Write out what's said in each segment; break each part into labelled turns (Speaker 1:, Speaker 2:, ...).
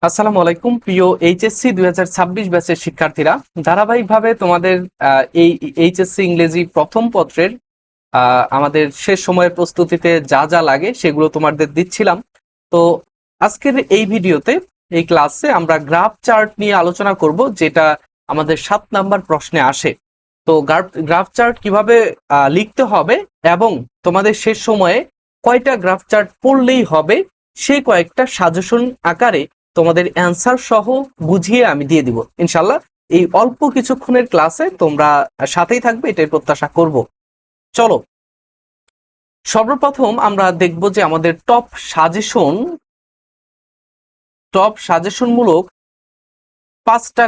Speaker 1: আসসালামু আলাইকুম প্রিয় এইচএসসি 2026 ব্যাচের শিক্ষার্থীরা, ধারাবাহিকভাবে তোমাদের এই এইচএসসি ইংরেজি প্রথম পত্রের আমাদের শেষ সময়ের প্রস্তুতিতে যা যা লাগে সেগুলো তোমাদের দিচ্ছিলাম। তো আজকের এই ভিডিওতে, এই ক্লাসে আমরা গ্রাফ চার্ট নিয়ে আলোচনা করব, যেটা আমাদের 7 নাম্বার প্রশ্নে আসে। তো গ্রাফ চার্ট কিভাবে লিখতে হবে এবং তোমাদের শেষ সময়ে কয়টা গ্রাফ চার্ট পড়লেই হবে, সেই কয়েকটা সাজেশন আকারে তোমাদের অ্যান্সার সহ বুঝিয়ে আমি দিয়ে দিব ইনশাল্লাহ। এই অল্প কিছুক্ষণের ক্লাসে তোমরা সাথেই থাকবে, এটাই প্রত্যাশা করব। চলো, সর্বপ্রথম আমরা দেখব যে আমাদের টপ সাজেশনমূলক 5টা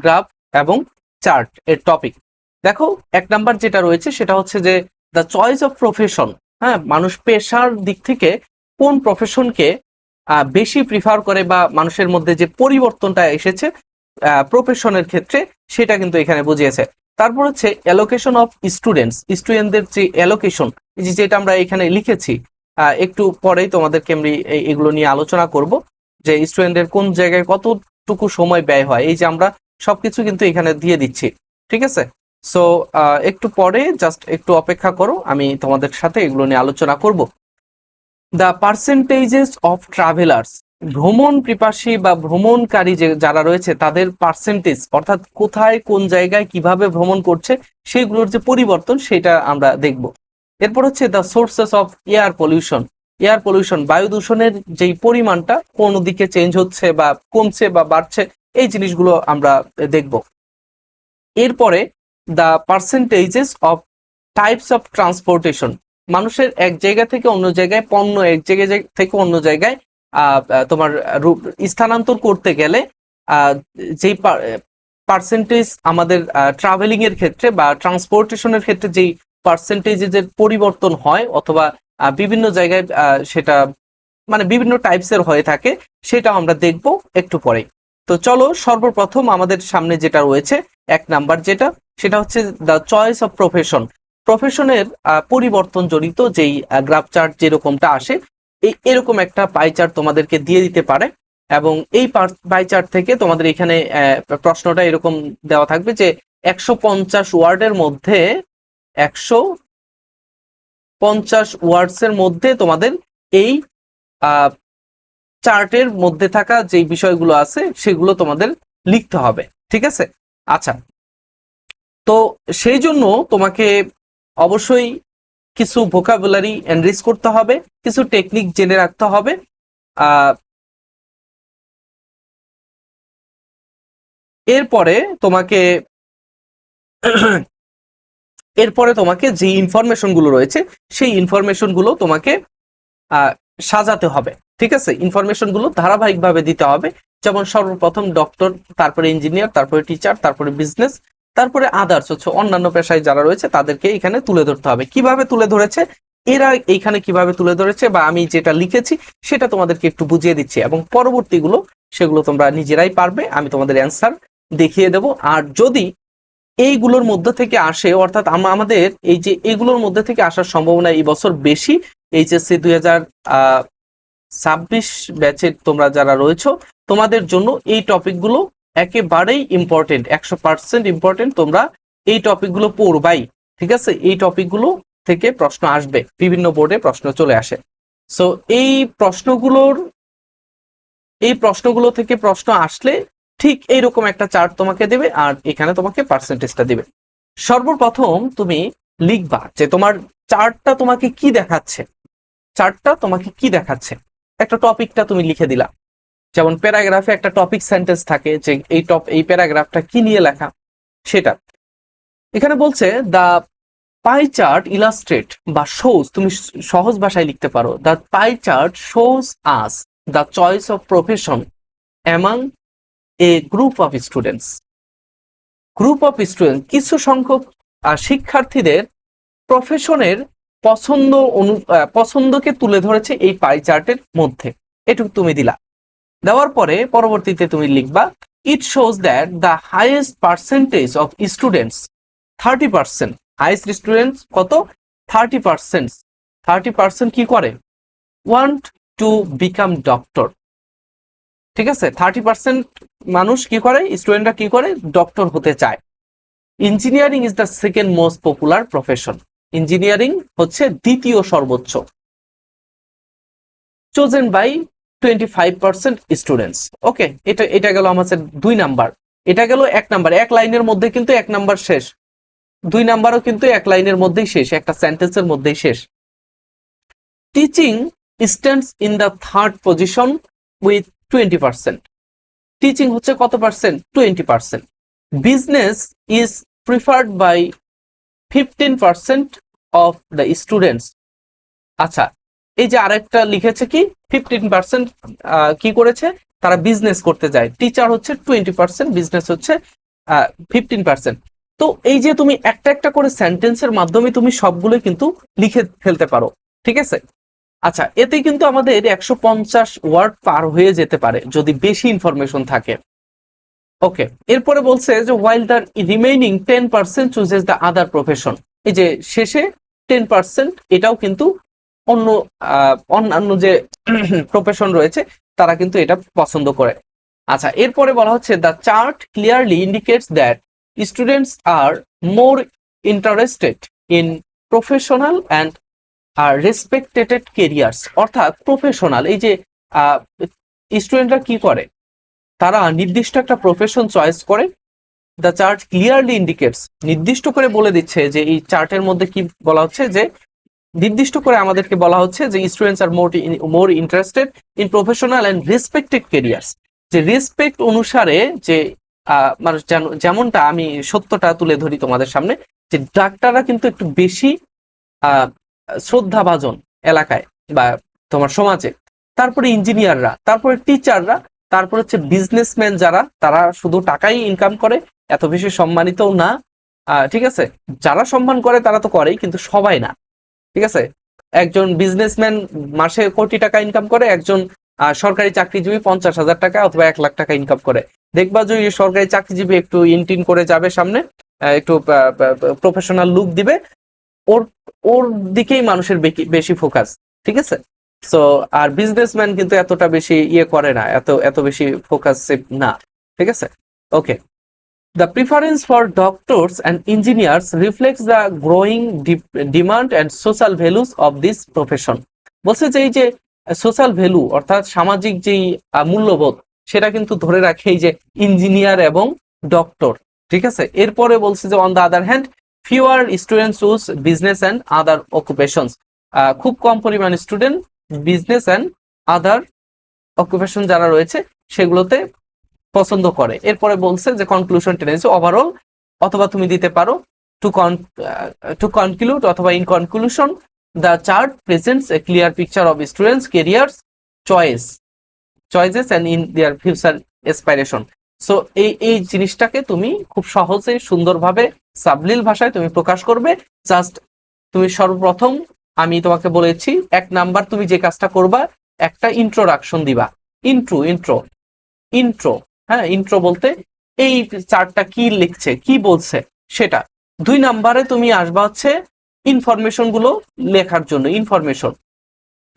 Speaker 1: গ্রাফ এবং চার্ট এর টপিক দেখো। 1 নাম্বার যেটা রয়েছে সেটা হচ্ছে যে দ্য চয়েস অফ প্রফেশন। হ্যাঁ, মানুষ পেশার দিক থেকে কোন প্রফেশনকে বেশি প্রিফার করে, বা মানুষের মধ্যে যে পরিবর্তনটা এসেছে প্রফেশনের ক্ষেত্রে, সেটা কিন্তু এখানে বুঝিয়েছে। তারপর হচ্ছে অ্যালোকেশন অফ স্টুডেন্টদের যে অ্যালোকেশন, যেটা আমরা এখানে লিখেছি, একটু পরেই তোমাদেরকে আমি এগুলো নিয়ে আলোচনা করব, যে স্টুডেন্টদের কোন জায়গায় কতটুকু সময় ব্যয় হয়। এই যে আমরা সবকিছু কিন্তু এখানে দিয়ে দিচ্ছি, ঠিক আছে? সো একটু পরে জাস্ট একটু অপেক্ষা করো, আমি তোমাদের সাথে এগুলো নিয়ে আলোচনা করব। দ্য পার্সেন্টেজেস অফ ট্রাভেলার্স, ভ্রমণ পিপাসী বা ভ্রমণকারী যারা রয়েছে তাদের পার্সেন্টেজ, অর্থাৎ কোথায় কোন জায়গায় কিভাবে ভ্রমণ করছে সেগুলোর যে পরিবর্তন, সেটা আমরা দেখব। এরপর হচ্ছে the sources of air pollution, বায়ু দূষণের যেই পরিমাণটা কোন দিকে চেঞ্জ হচ্ছে বা কমছে বা বাড়ছে, এই জিনিসগুলো আমরা দেখব। এরপরে the পার্সেন্টেজেস of types of transportation, মানুষের এক জায়গা থেকে অন্য জায়গায়, পণ্য এক জায়গা থেকে অন্য জায়গায় তোমার স্থানান্তর করতে গেলে যেই পার্সেন্টেজ আমাদের ট্রাভেলিং এর ক্ষেত্রে বা ট্রান্সপোর্টেশনের ক্ষেত্রে যেই পার্সেন্টেজের পরিবর্তন হয়, অথবা বিভিন্ন জায়গায় সেটা মানে বিভিন্ন টাইপসের হয়ে থাকে, সেটা আমরা দেখব একটু পরে। তো চলো, সর্বপ্রথম আমাদের সামনে যেটা রয়েছে 1 নাম্বার, সেটা হচ্ছে দ্য চয়েস অফ প্রফেশনের পরিবর্তন জড়িত যেই গ্রাফ চার্ট যেরকমটা আসে, এরকম একটা পাই চার্ট তোমাদেরকে দিয়ে দিতে পারে। এবং এই পাই চার্ট থেকে তোমাদের এখানে প্রশ্নটা এরকম দেওয়া থাকবে যে 150 ওয়ার্ডের মধ্যে 150 ওয়ার্ডসের মধ্যে তোমাদের এই চার্টের মধ্যে থাকা যে বিষয়গুলো আছে সেগুলো তোমাদের লিখতে হবে, ঠিক আছে? আচ্ছা, তো সেই জন্য তোমাকে অবশ্যই কিছু ভোকাবুলারি এনরিচ করতে হবে, কিছু টেকনিক জেনে রাখতে হবে। এরপরে তোমাকে যে ইনফরমেশন গুলো রয়েছে সেই ইনফরমেশন গুলো তোমাকে সাজাতে হবে, ঠিক আছে? ইনফরমেশন গুলো ধারাবাহিকভাবে দিতে হবে। যেমন সর্বপ্রথম ডক্টর, তারপরে ইঞ্জিনিয়ার, তারপরে টিচার, তারপরে বিজনেস, তারপরে আদার্স হচ্ছে অন্যান্য পেশায় যারা রয়েছে তাদেরকে এখানে তুলে ধরতে হবে। কিভাবে তুলে ধরেছে এরা এইখানে, কিভাবে তুলে ধরেছে বা আমি যেটা লিখেছি সেটা তোমাদেরকে একটু বুঝিয়ে দিচ্ছি, এবং পরবর্তীগুলো সেগুলো তোমরা নিজেরাই পারবে, আমি তোমাদের অ্যান্সার দেখিয়ে দেব। আর যদি এইগুলোর মধ্যে থেকে আসে, অর্থাৎ আমাদের এই যে এগুলোর মধ্যে থেকে আসার সম্ভাবনা এই বছর বেশি, এইচএসসি 2026 ব্যাচের তোমরা যারা রয়েছো, তোমাদের জন্য এই টপিকগুলো একেবারেই ইম্পর্টেন্ট, 100% ইম্পর্টেন্ট। তোমরা এই টপিকগুলো পড়বাই, ঠিক আছে? এই টপিকগুলো থেকে প্রশ্ন আসবে, বিভিন্ন বোর্ডে প্রশ্ন চলে আসে। সো এই প্রশ্নগুলো থেকে প্রশ্ন আসলে ঠিক এইরকম একটা চার্ট তোমাকে দেবে, আর এখানে তোমাকে পার্সেন্টেজটা দিবে। সর্বপ্রথম তুমি লিখবা যে তোমার চার্টটা তোমাকে কি দেখাচ্ছে। একটা টপিকটা তুমি লিখে দিলা, যেমন প্যারাগ্রাফে একটা টপিক সেন্টেন্স থাকে যে এই প্যারাগ্রাফটা কি নিয়ে লেখা, সেটা এখানে বলছে। দ্য পাই চার্ট ইলাস্ট্রেট বা শোজ, তুমি সহজ ভাষায় লিখতে পারো, the pie chart shows us the choice of profession among A group of students. কিছু সংখ্যক শিক্ষার্থীদের প্রফেশনের পছন্দকে তুলে ধরেছে এই পাই চার্টের মধ্যে। এটুকু তুমি দিলা। দেওয়ার পরে পরবর্তীতে তুমি লিখবা, it shows that the highest percentage of students 30%, highest students কত? 30%। 30% কি করে? Want to become doctor. ঠিক আছে, 30% মানুষ কি করে, স্টুডেন্টরা কি করে, ডক্টর হতে চায়। Engineering is the second most popular profession, engineering হচ্ছে দ্বিতীয় সর্বোচ্চ। Chosen by 25% students. ওকে, এটা গেল আমাদের 2 নাম্বার। এটা গেল 1 নাম্বার, এক লাইনের মধ্যে কিন্তু 1 নাম্বার শেষ। 2 নাম্বারও কিন্তু এক লাইনের মধ্যেই শেষ, একটা সেন্টেন্সের মধ্যেই শেষ। Teaching stands in the third position with 20%। Teaching হচ্ছে কত percent? 20%। Business is preferred by 15% of the students. আচ্ছা, এই যে আরেকটা লিখেছে কি 15% কি করেছে, তারা বিজনেস করতে যায়। টিচার হচ্ছে 20%, বিজনেস হচ্ছে 15%। তো এই যে তুমি একটা একটা করে সেন্টেন্সের মাধ্যমে তুমি সবগুলো কিন্তু লিখে ফেলতে পারো, ঠিক আছে। আচ্ছা, এতে কিন্তু আমাদের 150 ওয়ার্ড পার হয়ে যেতে পারে যদি বেশি ইনফরমেশন থাকে। ওকে, এরপরে বলছে যে while the remaining 10% chooses the other profession. এই যে শেষে 10% এটাও কিন্তু অন্যান্য যে প্রফেশন রয়েছে তারা কিন্তু এটা পছন্দ করে। আচ্ছা, এরপরে বলা হচ্ছে the chart clearly indicates that students are more interested in professional and respected careers. অর্থাৎ প্রফেশনাল, এই যে স্টুডেন্টরা কি করে, তারা নির্দিষ্ট একটা প্রফেশন চয়েস করে। দ্য চার্ট ক্লিয়ারলি ইন্ডিকেটস, নির্দিষ্ট করে বলে দিচ্ছে যে এই চার্টের মধ্যে কি বলা হচ্ছে, যে নির্দিষ্ট করে আমাদেরকে বলা হচ্ছে যে students are more interested in professional and respected careers. যে রেসপেক্ট অনুসারে যে মানুষ, যেমনটা আমি সত্যটা তুলে ধরি তোমাদের সামনে, যে ডাক্তাররা কিন্তু একটু বেশি শ্রদ্ধাভাজন এলাকায় বা তোমার সমাজে, তারপরে ইঞ্জিনিয়াররা, তারপরে টিচাররা, তারপর হচ্ছে বিজনেসম্যান যারা, তারা শুধু টাকাই ইনকাম করে, এত বেশি সম্মানিতও না। ঠিক আছে, যারা সম্মান করে তারা তো করেই, কিন্তু সবাই না, ঠিক আছে। একজন বিজনেসম্যান মাসে কোটি টাকা ইনকাম করে, একজন সরকারি চাকরিজীবী 50,000 টাকা অথবা 1 লাখ টাকা ইনকাম করে। দেখবা যে সরকারি চাকরিজীবী একটু ইনটিন করে যাবে সামনে, একটু প্রফেশনাল লুক দিবে, ওর ওর দিকেই মানুষের বেশি ফোকাস, ঠিক আছে। সো আর বিজনেসম্যান কিন্তু এতটা বেশি ইয়ে করে না, এত বেশি ফোকাস না, ঠিক আছে। ওকে, the preference for doctors and engineers reflects the growing demand and social values of this profession। বলছে যে এই যে সোশ্যাল ভ্যালু অর্থাৎ সামাজিক যেই মূল্যবোধ, সেটা কিন্তু ধরে রাখে এই যে ইঞ্জিনিয়ার এবং ডক্টর, ঠিক আছে। এরপরে বলছে যে on the other hand fewer students choose business and other occupations. খুব কম পরিমাণ student business and other occupation যারা রয়েছে সেগুলোতে পছন্দ করে। এরপরে বলছে যে কনক্লুশন টেন্ডেন্সি ওভারঅল, অথবা তুমি দিতে পারো টু কনক্লুড অথবা in conclusion the chart presents a clear picture of students careers choices and in their future aspiration. So এই জিনিসটাকে তুমি খুব সহজে সুন্দরভাবে সাবলীল ভাষায় তুমি প্রকাশ করবে। জাস্ট তুমি সর্বপ্রথম আমি তোমাকে বলেছি 1 নাম্বার তুমি যে কাজটা করবা, একটা ইন্ট্রোডাকশন দিবা, ইন্ট্রো। হ্যাঁ, ইন্ট্রো বলতে এই চার্টটা কি লিখছে, কি বলছে সেটা। 2 নাম্বারে তুমি আসবা হচ্ছে ইনফরমেশন গুলো লেখার জন্য।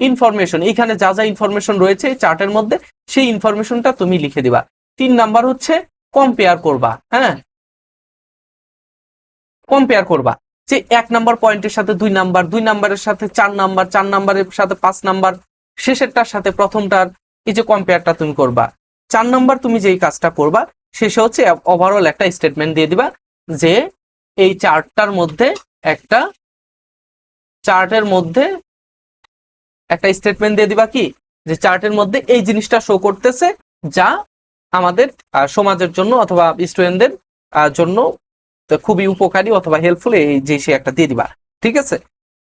Speaker 1: ইনফরমেশন এখানে যা যা ইনফরমেশন রয়েছে চার্টের মধ্যে, সেই ইনফরমেশনটা তুমি লিখে দিবা। 3 নাম্বার হচ্ছে কম্পেয়ার করবা। হ্যাঁ, কম্পেয়ার করবা যে 1 নাম্বার পয়েন্টের সাথে 2 নাম্বার, 2 নাম্বারের সাথে 4 নাম্বার, 4 নাম্বারের সাথে 5 নাম্বার, শেষেরটার সাথে প্রথমটার, এই যে কম্পেয়ারটা তুমি করবা। 4 নাম্বার তুমি যেই কাজটা করবা, শেষে হচ্ছে ওভারঅল একটা স্টেটমেন্ট দিয়ে দিবা যে এই চার্টের মধ্যে একটা স্টেটমেন্ট দিয়ে দিবা কি, যে চার্টের মধ্যে এই জিনিসটা শো করতেছে যা আমাদের সমাজের জন্য অথবা স্টুডেন্টদের জন্য খুবই উপকারী অথবা হেল্পফুল, এই যে সে একটা দিয়ে দিবা, ঠিক আছে।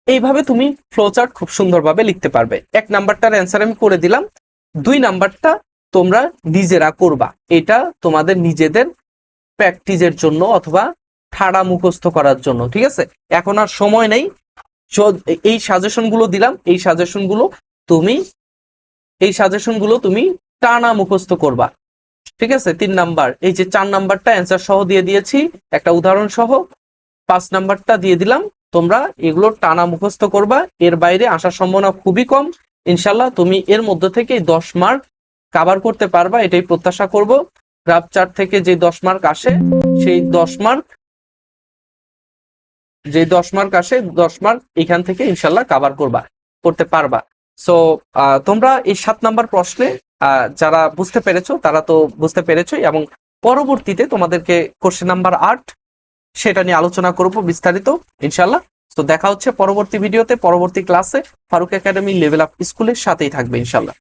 Speaker 1: এইভাবে তুমি ফ্লোচার্ট খুব সুন্দরভাবে লিখতে পারবে। 1 নাম্বারটার অ্যান্সার আমি করে দিলাম, 2 নাম্বারটা তোমরা নিজেরা করবা, এটা তোমাদের নিজেদের প্র্যাকটিসের জন্য অথবা ঠাড়া মুখস্থ করার জন্য, ঠিক আছে। এখন আর সময় নেই, এই সাজেশনগুলো দিলাম, এই সাজেশনগুলো তুমি টানা মুখস্থ করবা, ঠিক আছে। 3 নাম্বার, এই যে 4 নাম্বারটা অ্যান্সার সহ দিয়ে দিয়েছি একটা উদাহরণ সহ, 5 নাম্বারটা দিয়ে দিলাম, তোমরা এগুলো টানা মুখস্থ করবা। এর বাইরে আসার সম্ভাবনা খুবই কম, ইনশাল্লাহ তুমি এর মধ্যে থেকে 10 মার্ক কভার করতে পারবা এটাই প্রত্যাশা করব। গ্রাফ চার্ট থেকে যে 10 মার্ক আসে সেই 10 মার্ক আসে 10 মার্ক এখান থেকে ইনশাল্লাহ কভার করতে পারবা। সো তোমরা এই 7 নাম্বার প্রশ্নে যারা বুঝতে পেরেছো তারা তো বুঝতে পেরেছোই, এবং পরবর্তীতে তোমাদেরকে কোশ্চেন নাম্বার 8 সেটা নিয়ে আলোচনা করব বিস্তারিত ইনশাল্লাহ। তো দেখা হচ্ছে পরবর্তী ভিডিওতে, পরবর্তী ক্লাসে। ফারুক একাডেমি লেভেল আপ স্কুলের সাথেই থাকবে ইনশাল্লাহ।